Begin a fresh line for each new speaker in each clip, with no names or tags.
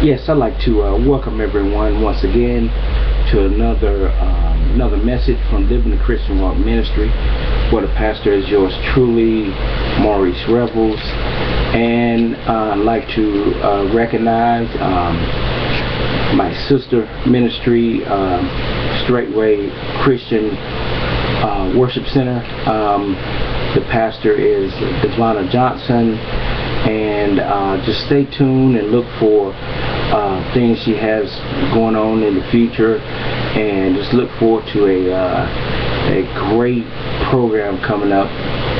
Yes, I'd like to welcome everyone once again to another message from Living the Christian Walk Ministry, where the pastor is yours truly, Maurice Revels, and I'd like to recognize my sister ministry, Straightway Christian Worship Center. The pastor is Devonna Johnson, and just stay tuned and look for things she has going on in the future, and just look forward to a great program coming up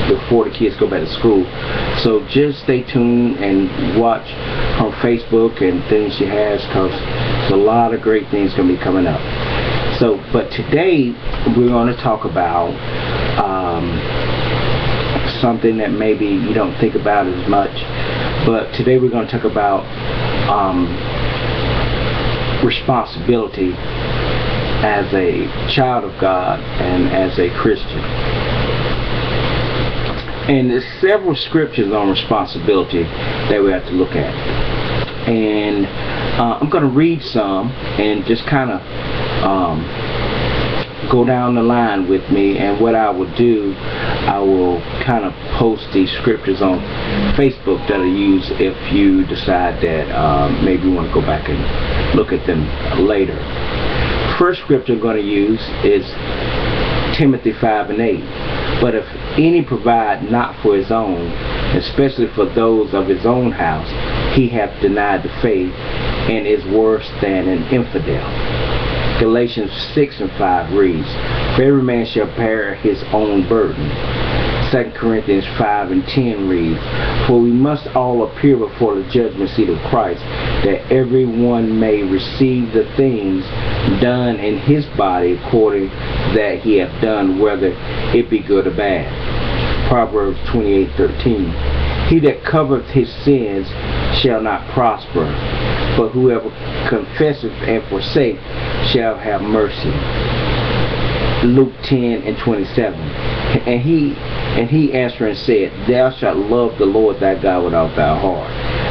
before the kids go back to school. So just stay tuned and watch on Facebook and things she has, because there's a lot of great things going to be coming up. So, but today we're going to talk about something that maybe you don't think about as much, but today we're going to talk about responsibility as a child of God and as a Christian. And there's several scriptures on responsibility that we have to look at, and I'm going to read some and just kind of go down the line with me. And what I will do, I will kind of post these scriptures on Facebook that I use if you decide that maybe you want to go back and look at them later. First scripture I'm going to use is Timothy 5:8. But if any provide not for his own, especially for those of his own house, he hath denied the faith and is worse than an infidel. Galatians 6:5 reads, for every man shall bear his own burden. 2 Corinthians 5:10 reads, for we must all appear before the judgment seat of Christ, that every one may receive the things done in his body according that he hath done, whether it be good or bad. Proverbs 28:13. He that covereth his sins shall not prosper, but whoever confesseth and forsaketh shall have mercy. Luke 10:27. And he answering said, thou shalt love the Lord thy God with all thy heart,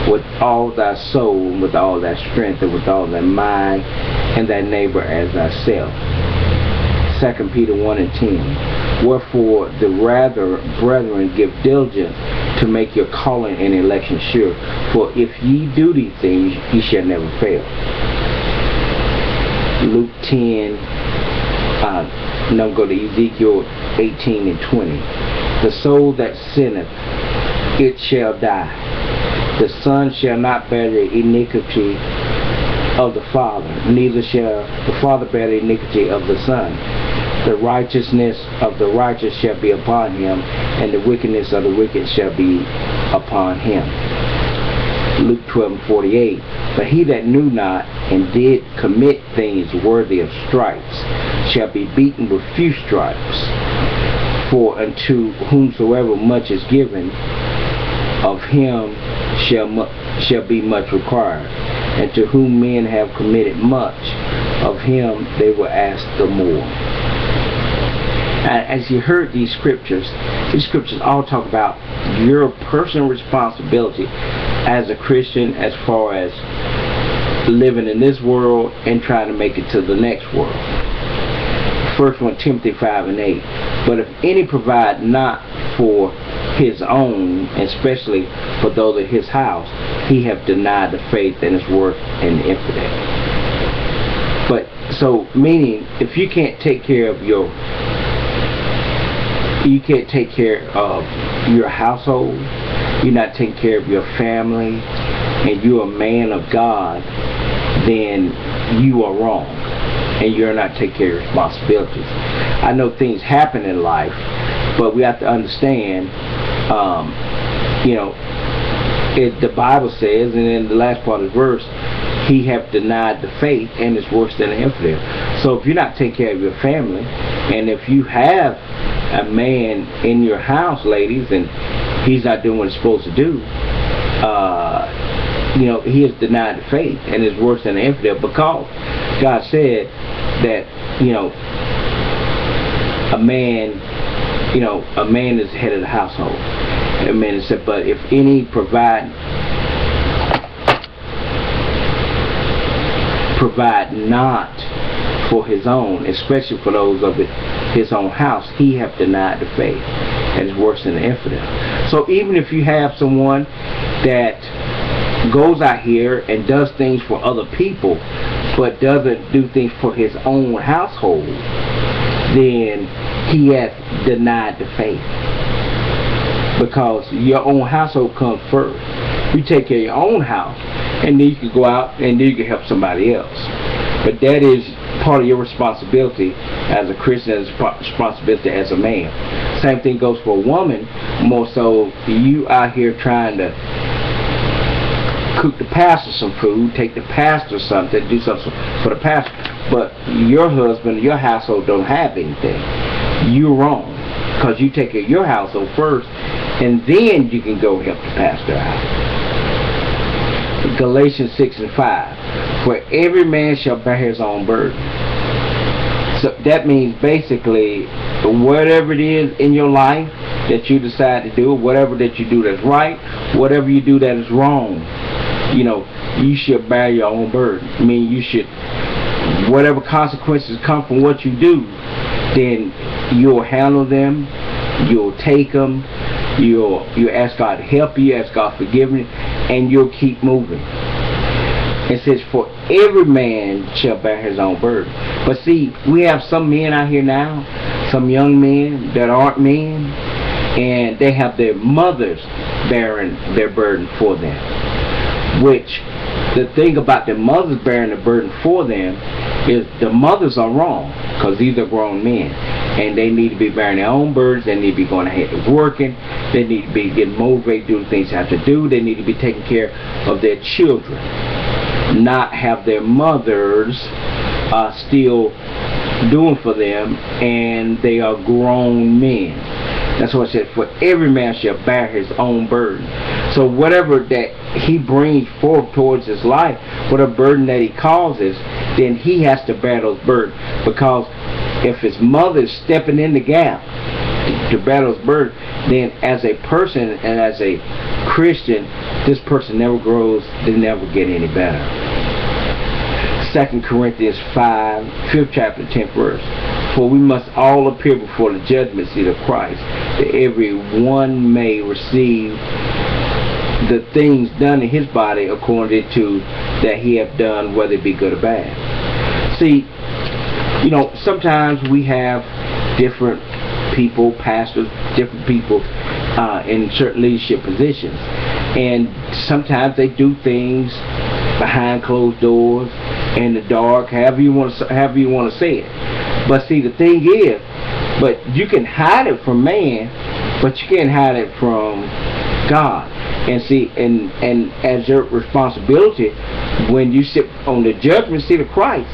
with all thy soul, and with all thy strength, and with all thy mind, and thy neighbor as thyself. 2 Peter 1:10. Wherefore the rather, brethren, give diligence to make your calling and election sure. For if ye do these things, ye shall never fail. Luke 10. Now go to Ezekiel 18:20. The soul that sinneth, it shall die. The son shall not bear the iniquity of the father, neither shall the father bear the iniquity of the son. The righteousness of the righteous shall be upon him, and the wickedness of the wicked shall be upon him. Luke 12:48. But he that knew not and did commit things worthy of stripes shall be beaten with few stripes. For unto whomsoever much is given, of him shall be much required. And to whom men have committed much, of him they will ask the more. As you heard these scriptures all talk about your personal responsibility as a Christian, as far as living in this world and trying to make it to the next world. First one, Timothy 5:8. But if any provide not for his own, especially for those of his house, he have denied the faith and is worse an infidel. But so, meaning, if you can't take care of your household, you're not taking care of your family, and you're a man of God, then you are wrong, and you're not taking care of your responsibilities. I know things happen in life, but we have to understand, the Bible says, and in the last part of the verse, he have denied the faith and is worse than an infidel. So if you're not taking care of your family, and if you have a man in your house, ladies, and he's not doing what he's supposed to do, he has denied the faith and is worse than an infidel, because God said that, a man is the head of the household. Amen. It said, but if any provide provide not for his own, especially for those of his own house, he have denied the faith and is worse than the infidel. So even if you have someone that goes out here and does things for other people but doesn't do things for his own household, then he has denied the faith, because your own household comes first. You take care of your own house, and then you can go out and then you can help somebody else. But that is part of your responsibility as a Christian, as a responsibility as a man. Same thing goes for a woman. More so, you out here trying to cook the pastor some food, take the pastor something, do something for the pastor, but your husband, your household don't have anything. You're wrong, because you take care of your household first, and then you can go help the pastor out. Galatians 6:5, for every man shall bear his own burden. So that means basically, whatever it is in your life that you decide to do, whatever that you do that's right, whatever you do that is wrong, you should bear your own burden. I mean, you should, whatever consequences come from what you do, then you'll handle them, you'll take them, you'll ask God to help you, ask God for forgiveness, and you'll keep moving. It says, for every man shall bear his own burden. But see, we have some men out here now, some young men that aren't men, and they have their mothers bearing their burden for them. Which, the thing about the mothers bearing the burden for them is the mothers are wrong, because these are grown men, and they need to be bearing their own burdens. They need to be going ahead and working. They need to be getting motivated, doing things they have to do. They need to be taking care of their children, not have their mothers still doing for them, and they are grown men. That's what it said, for every man shall bear his own burden. So whatever that he brings forth towards his life, whatever burden that he causes, then he has to bear those burdens. Because if his mother is stepping in the gap to bear those burdens, then as a person and as a Christian, this person never grows, they never get any better. 2 Corinthians 5, 5th chapter, 10th verse. For we must all appear before the judgment seat of Christ, that every one may receive the things done in his body according to that he hath done, whether it be good or bad. See, sometimes we have different people, pastors, different people in certain leadership positions, and sometimes they do things behind closed doors, in the dark, however you want to say it. But see, the thing is, but you can hide it from man, but you can't hide it from God. And see, and as your responsibility, when you sit on the judgment seat of Christ,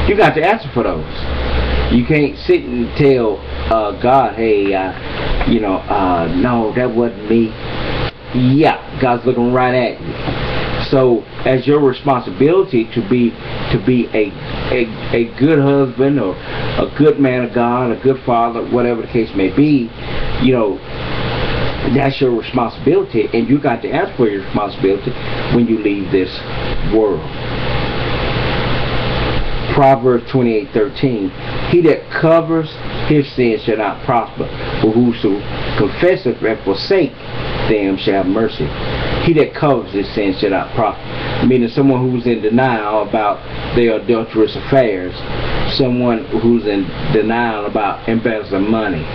you got to answer for those. You can't sit and tell God, hey, no, that wasn't me. Yeah, God's looking right at you. So, as your responsibility to be a good husband or a good man of God, a good father, whatever the case may be, that's your responsibility, and you got to ask for your responsibility when you leave this world. Proverbs 28:13. He that covers his sins shall not prosper, but whoso confesseth and forsake them shall have mercy. He that covers his sins shall not prosper. Meaning someone who's in denial about their adulterous affairs, someone who's in denial about embezzling money,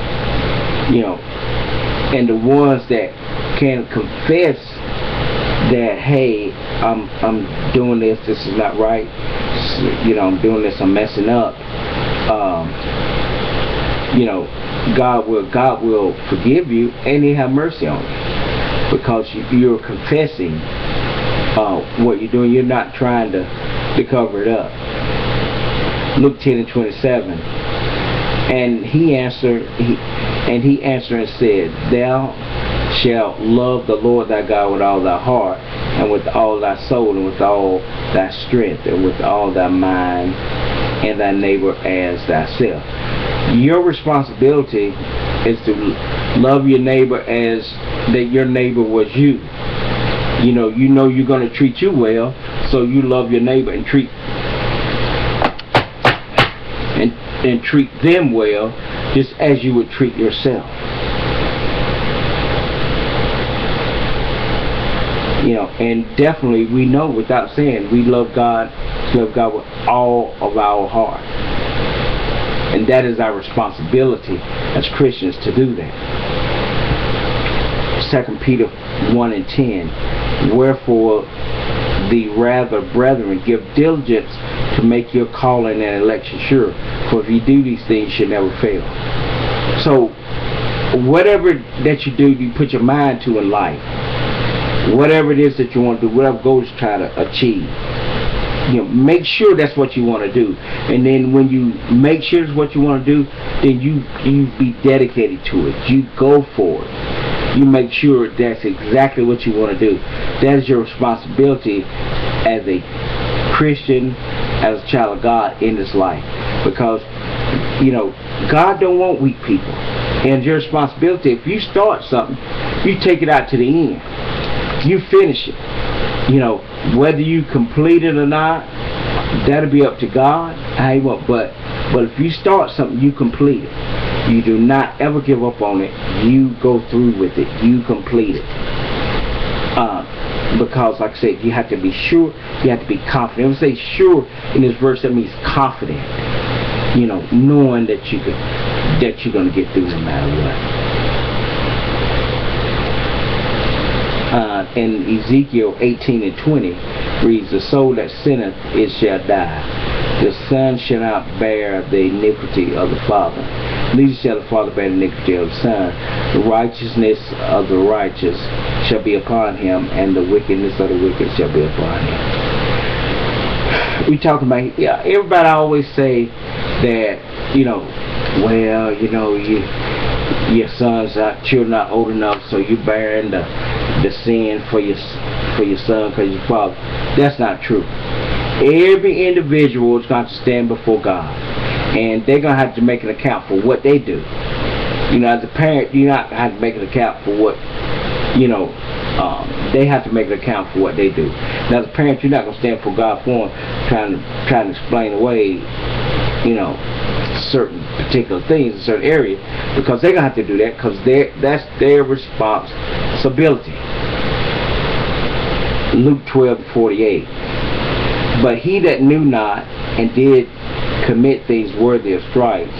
and the ones that can confess that, hey, I'm doing this is not right, I'm doing this, I'm messing up, God will forgive you, and He'll have mercy on you, because you're confessing what you're doing. You're not trying to cover it up. Luke 10:27. And he answered and said, Thou shalt love the Lord thy God with all thy heart, and with all thy soul, and with all thy strength, and with all thy mind, and thy neighbor as thyself. Your responsibility is to love your neighbor as that your neighbor was you. You know you're going to treat you well, so you love your neighbor and treat and treat them well, just as you would treat yourself. You know, and definitely we know without saying we love God with all of our heart. And that is our responsibility as Christians to do that. 2 Peter 1 and 10. Wherefore the rather, brethren, give diligence to make your calling and election sure. For if you do these things, you shall never fail. So whatever that you do, you put your mind to in life, whatever it is that you want to do, whatever goals you try to achieve, you know, make sure that's what you want to do. And then when you make sure it's what you want to do, then you be dedicated to it. You go for it. You make sure that's exactly what you want to do. That is your responsibility as a Christian, as a child of God in this life. Because, you know, God don't want weak people. And your responsibility, if you start something, you take it out to the end. You finish it. You know, whether you complete it or not, that'll be up to God. But if you start something, you complete it. You do not ever give up on it. You go through with it. You complete it. Because, like I said, you have to be sure. You have to be confident. When I say sure in this verse, that means confident. You know, knowing that you're going to get through no matter what. In Ezekiel 18 and 20 reads, the soul that sinneth, it shall die. The son shall not bear the iniquity of the father. Neither shall the father bear the iniquity of the son. The righteousness of the righteous shall be upon him, and the wickedness of the wicked shall be upon him. We talk about, yeah, everybody always say that, you know, well, you know, your sons, children are old enough, so you bearing the sin for your son because your father. That's not true. Every individual is going to stand before God, and they're going to have to make an account for what they do. You know, as a parent, you're not going to have to make an account for what, you know, they have to make an account for what they do. Now, as a parent, you're not going to stand before God for them, trying to explain away, you know, certain particular things in certain areas, because they're going to have to do that, because that's their responsibility. Luke 12:48. But he that knew not and did commit things worthy of stripes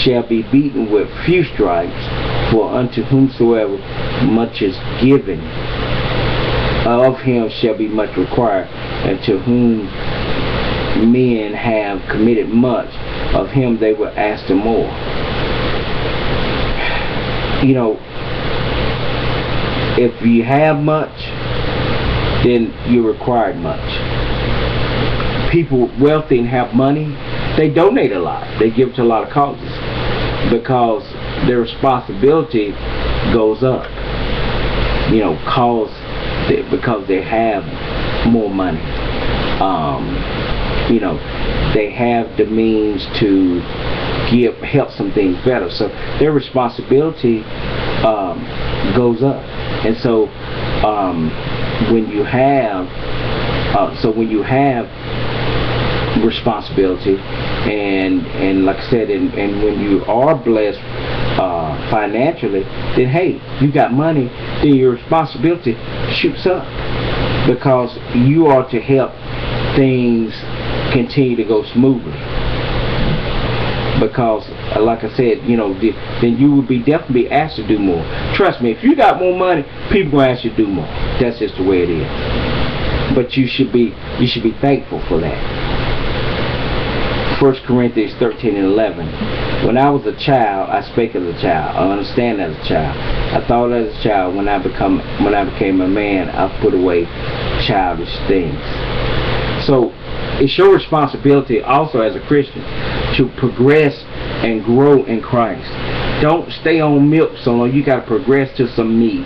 shall be beaten with few stripes, for unto whomsoever much is given, of him shall be much required, and to whom men have committed much, of him they will ask the more. You know, if you have much, then you're required much. People wealthy and have money, they donate a lot. They give to a lot of causes because their responsibility goes up. You know, because they have more money. You know, they have the means to help some things better. So their responsibility goes up. And so when you have responsibility, and like I said, and when you are blessed financially, then hey, you got money, then your responsibility shoots up, because you are to help things continue to go smoothly. Because like I said, you know, then you would be definitely asked to do more. Trust me, if you got more money, people gonna ask you to do more. That's just the way it is. But you should be thankful for that. 1 Corinthians 13 and 11. When I was a child, I spake as a child. I understand as a child. I thought as a child. When I became a man, I put away childish things. So it's your responsibility also as a Christian to progress and grow in Christ. Don't stay on milk so long. You got to progress to some meat.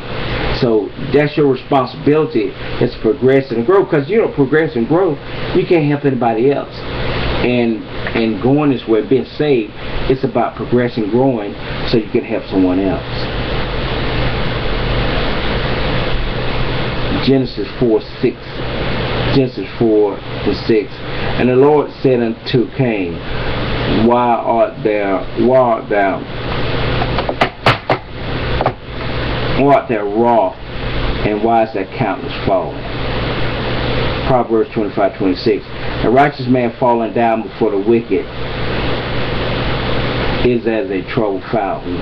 So that's your responsibility, is to progress and grow. Because you don't progress and grow, you can't help anybody else. And going this way, being saved, it's about progressing, growing, so you can help someone else. Genesis 4:6. Genesis 4:6. And the Lord said unto Cain, Why art thou wroth, and why is thy countenance fallen? Proverbs 25:26. A righteous man falling down before the wicked is as a troubled fountain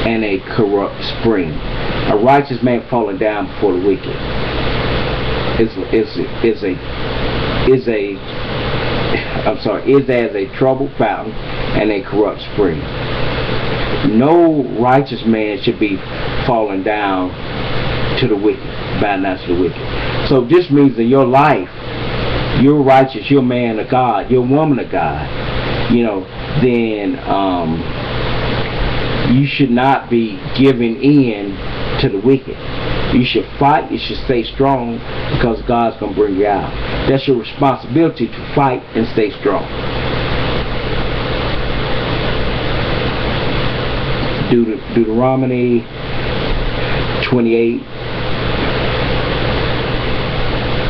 and a corrupt spring. A righteous man falling down before the wicked is as a troubled fountain and a corrupt spring. No righteous man should be falling down to the wicked, bowing down to the wicked. So this means that your life, you're righteous, you're a man of God, you're a woman of God, then you should not be giving in to the wicked. You should fight, you should stay strong, because God's going to bring you out. That's your responsibility, to fight and stay strong. Deuteronomy 28.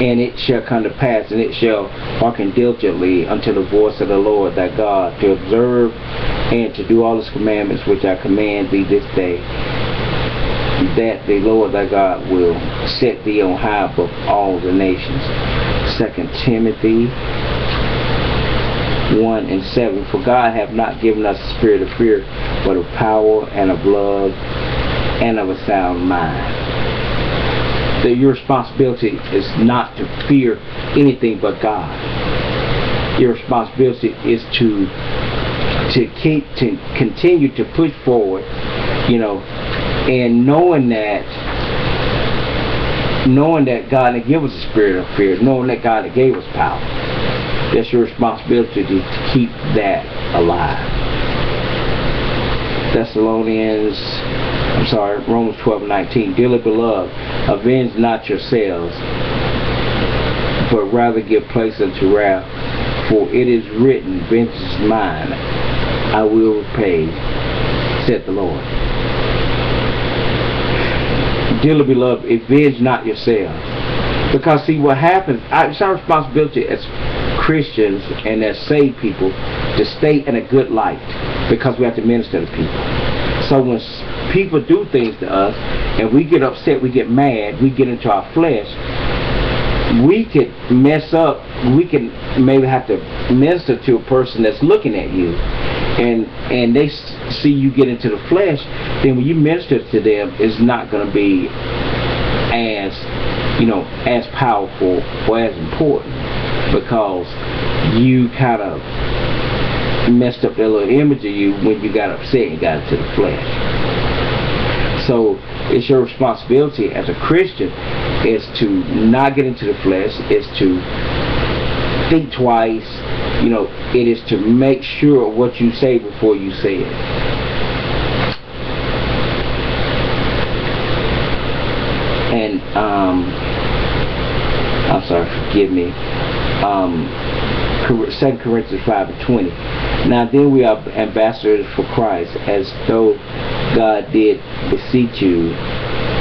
And it shall come to pass, and it shall hearken diligently unto the voice of the Lord thy God, to observe and to do all his commandments which I command thee this day, that the Lord thy God will set thee on high above all the nations. 2 Timothy 1:7. For God hath not given us a spirit of fear, but of power and of love and of a sound mind. That your responsibility is not to fear anything but God. Your responsibility is to continue to push forward, and knowing that God had given us a spirit of fear, knowing that God had gave us power. That's your responsibility to keep that alive. Romans 12:19. Dearly beloved, avenge not yourselves, but rather give place unto wrath, for it is written, vengeance is mine, I will repay, said the Lord. Dearly beloved, avenge not yourselves. Because see what happens, it's our responsibility as Christians and as saved people to stay in a good light, because we have to minister to people. So when people do things to us and we get upset, we get mad, we get into our flesh, we could mess up. We can maybe have to minister to a person that's looking at you, and they see you get into the flesh. Then when you minister to them, it's not going to be as powerful or as important, because you kind of messed up that little image of you when you got upset and got into the flesh. So it's your responsibility as a Christian is to not get into the flesh, is to think twice, it is to make sure what you say before you say it. And forgive me. 2 Corinthians 5:20. Now then we are ambassadors for Christ, as though God did beseech you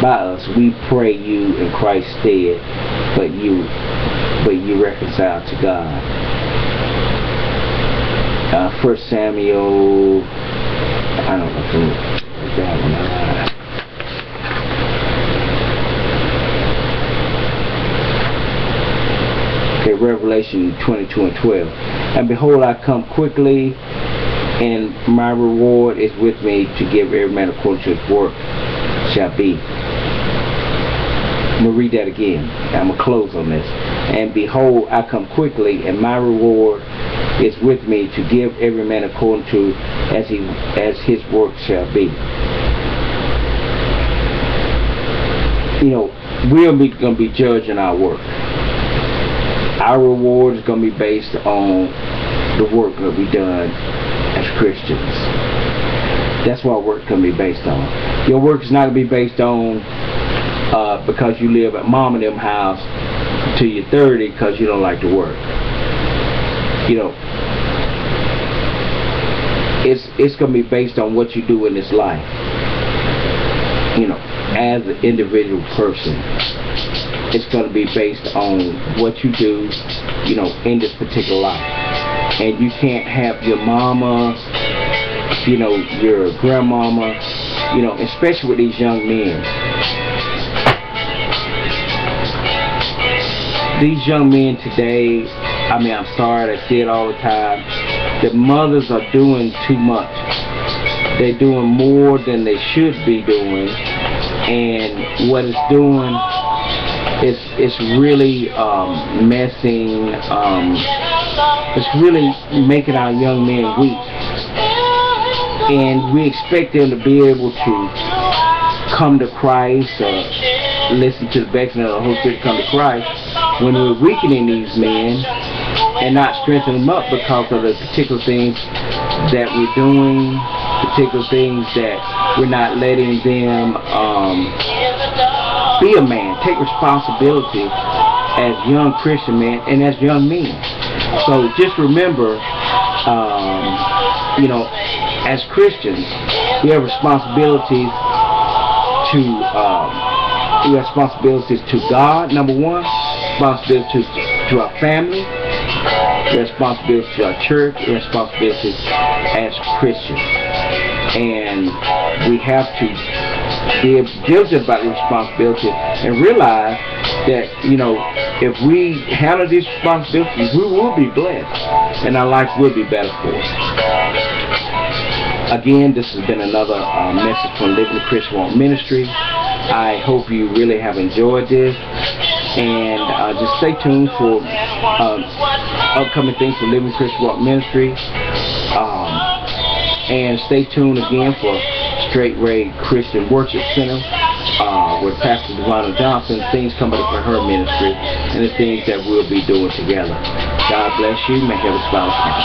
by us. We pray you in Christ's stead, but you reconcile to God. 1 Samuel, I don't know if that one. Revelation 22:12. And behold, I come quickly, and my reward is with me to give every man according to his work shall be. I'm going to read that again. I'm going to close on this. And behold, I come quickly, and my reward is with me to give every man according to as his work shall be. We're going to be judging our work. Our reward is going to be based on the work that we've done as Christians. That's what work is going to be based on. Your work is not going to be based on because you live at mom and them house till you're 30 because you don't like to work. It's going to be based on what you do in this life. As an individual person. It's going to be based on what you do, in this particular life. and you can't have your mama, your grandmama, especially with these young men. These young men today, I'm sorry, I see it all the time. The mothers are doing too much. They're doing more than they should be doing, and what it's doing, it's really messing. It's really making our young men weak, and we expect them to be able to come to Christ or listen to the beckoning of the Holy Spirit to come to Christ, when we're weakening these men and not strengthening them up because of the particular things that we're doing, particular things that we're not letting them be a man, take responsibility as young Christian men and as young men. So just remember, as Christians, we have responsibilities to God, number one, responsibility to our family, responsibility to our church, responsibility as Christians. And we have to be diligent about the responsibility and realize that, if we handle these responsibilities, we will be blessed and our life will be better for us. Again, this has been another message from Living the Christian Walk Ministry. I hope you really have enjoyed this, and just stay tuned for upcoming things for Living the Christian Walk Ministry, and stay tuned again for Straight Ray Christian Worship Center with Pastor Devonna Johnson, things coming up for her ministry, and the things that we'll be doing together. God bless you. May heaven smile upon you.